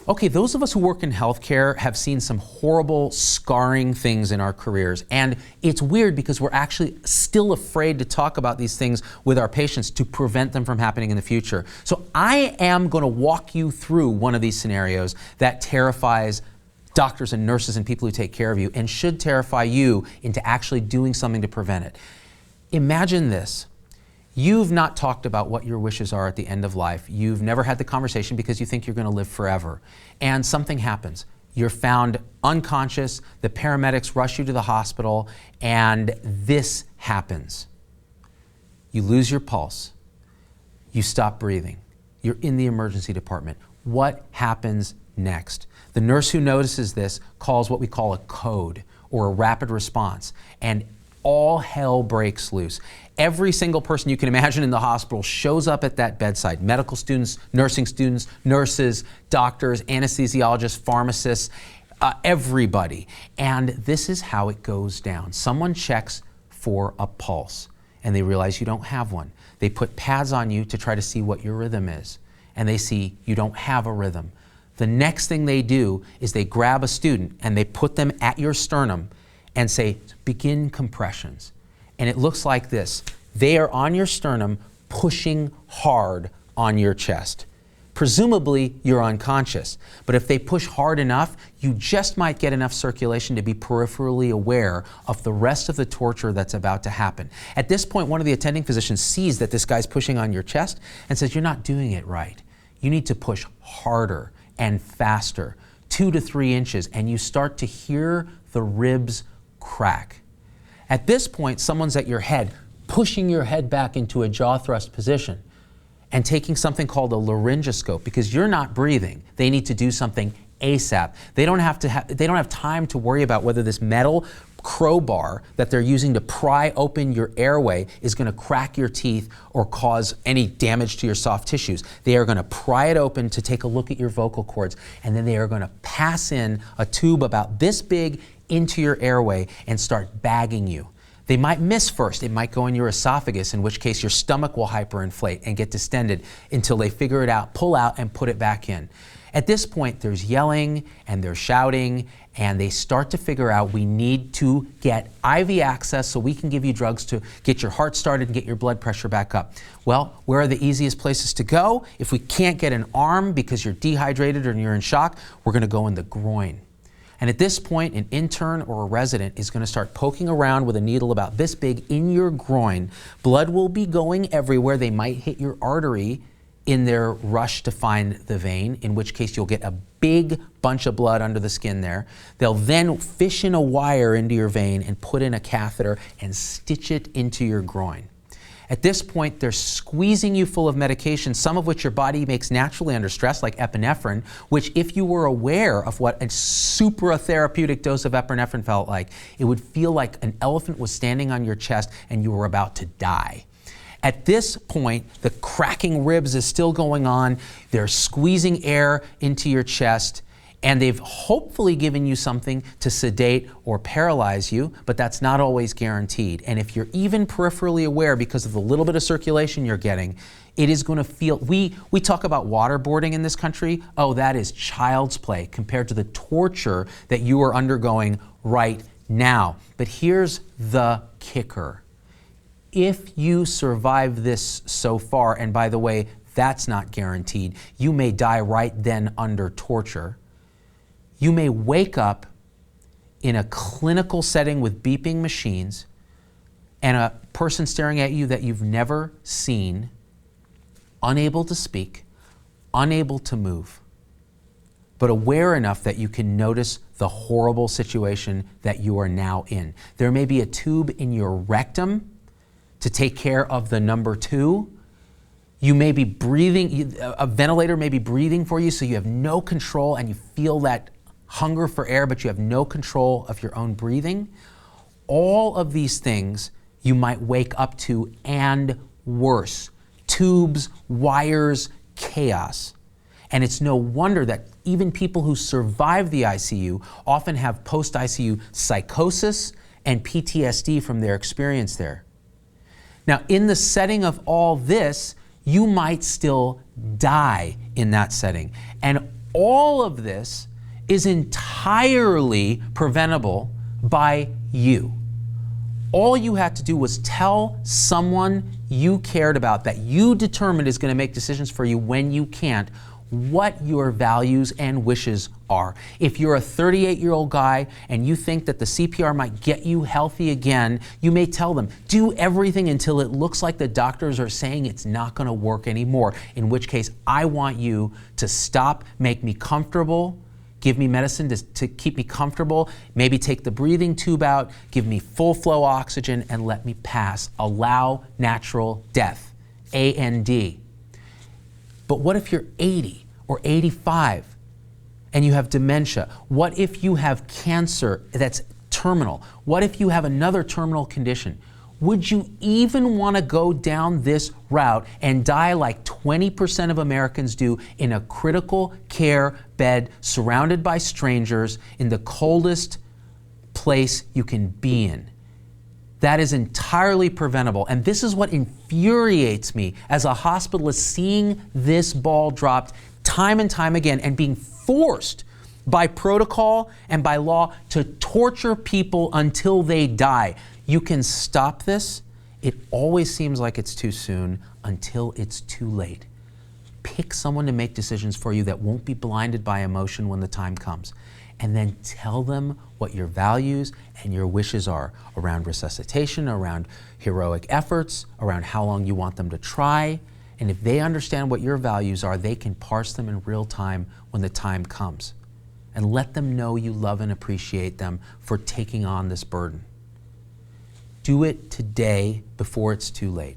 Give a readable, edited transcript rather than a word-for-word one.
Okay, those of us who work in healthcare have seen some horrible, scarring things in our careers. And it's weird because we're actually still afraid to talk about these things with our patients to prevent them from happening in the future. So I am going to walk you through one of these scenarios that terrifies doctors and nurses and people who take care of you and should terrify you into actually doing something to prevent it. Imagine this. You've not talked about what your wishes are at the end of life. You've never had the conversation because you think you're going to live forever. And something happens. You're found unconscious, the paramedics rush you to the hospital, and this happens. You lose your pulse. You stop breathing. You're in the emergency department. What happens next? The nurse who notices this calls what we call a code or a rapid response, and all hell breaks loose. Every single person you can imagine in the hospital shows up at that bedside. Medical students, nurses, doctors, anesthesiologists, pharmacists, everybody. And this is how it goes down. Someone checks for a pulse and they realize you don't have one. They put pads on you to try to see what your rhythm is, and they see you don't have a rhythm. The next thing they do is they grab a student and they put them at your sternum and say, begin compressions. And it looks like this. They are on your sternum pushing hard on your chest. Presumably, you're unconscious. But if they push hard enough, you just might get enough circulation to be peripherally aware of the rest of the torture that's about to happen. At this point, one of the attending physicians sees that this guy's pushing on your chest and says, you're not doing it right. You need to push harder and faster, 2 to 3 inches, and you start to hear the ribs crack. At this point, someone's at your head, pushing your head back into a jaw thrust position and taking something called a laryngoscope because you're not breathing. They need to do something ASAP. They don't have time to worry about whether this metal crowbar that they're using to pry open your airway is going to crack your teeth or cause any damage to your soft tissues. They are going to pry it open to take a look at your vocal cords, and then they are going to pass in a tube about this big into your airway and start bagging you. They might miss first. It might go in your esophagus, in which case your stomach will hyperinflate and get distended until they figure it out, pull out, and put it back in. At this point, there's yelling and there's shouting, and they start to figure out we need to get IV access so we can give you drugs to get your heart started and get your blood pressure back up. Well, where are the easiest places to go? If we can't get an arm because you're dehydrated or you're in shock, we're going to go in the groin. And at this point, an intern or a resident is going to start poking around with a needle about this big in your groin. Blood will be going everywhere. They might hit your artery in their rush to find the vein, in which case you'll get a big bunch of blood under the skin there. They'll then fish in a wire into your vein and put in a catheter and stitch it into your groin. At this point, they're squeezing you full of medication, some of which your body makes naturally under stress, like epinephrine, which if you were aware of what a supratherapeutic dose of epinephrine felt like, it would feel like an elephant was standing on your chest and you were about to die. At this point, the cracking ribs is still going on. They're squeezing air into your chest, and they've hopefully given you something to sedate or paralyze you, but that's not always guaranteed. And if you're even peripherally aware because of the little bit of circulation you're getting, it is going to feel, we talk about waterboarding in this country. Oh, that is child's play compared to the torture that you are undergoing right now. But here's the kicker. If you survive this so far, and by the way, that's not guaranteed, you may die right then under torture. You may wake up in a clinical setting with beeping machines and a person staring at you that you've never seen, unable to speak, unable to move, but aware enough that you can notice the horrible situation that you are now in. There may be a tube in your rectum to take care of the number 2. You may be breathing, a ventilator may be breathing for you, so you have no control and you feel that hunger for air, but you have no control of your own breathing. All of these things you might wake up to, and worse. Tubes, wires, chaos. And it's no wonder that even people who survive the ICU often have post-ICU psychosis and PTSD from their experience there. Now, in the setting of all this, You might still die in that setting. And all of this is entirely preventable by you. All you had to do was tell someone you cared about, that you determined is going to make decisions for you when you can't, what your values and wishes are. If you're a 38-year-old guy and you think that the CPR might get you healthy again, you may tell them, do everything until it looks like the doctors are saying it's not going to work anymore, in which case I want you to stop, make me comfortable, give me medicine to keep me comfortable, maybe take the breathing tube out, give me full flow oxygen, and let me pass. Allow natural death, AND. But what if you're 80 or 85 and you have dementia? What if you have cancer that's terminal? What if you have another terminal condition? Would you even want to go down this route and die like 20% of Americans do in a critical care bed surrounded by strangers in the coldest place you can be in? That is entirely preventable. And this is what infuriates me as a hospitalist, seeing this ball dropped time and time again and being forced by protocol and by law to torture people until they die. You can stop this. It always seems like it's too soon until it's too late. Pick someone to make decisions for you that won't be blinded by emotion when the time comes. And then tell them what your values and your wishes are around resuscitation, around heroic efforts, around how long you want them to try. And if they understand what your values are, they can parse them in real time when the time comes. And let them know you love and appreciate them for taking on this burden. Do it today before it's too late.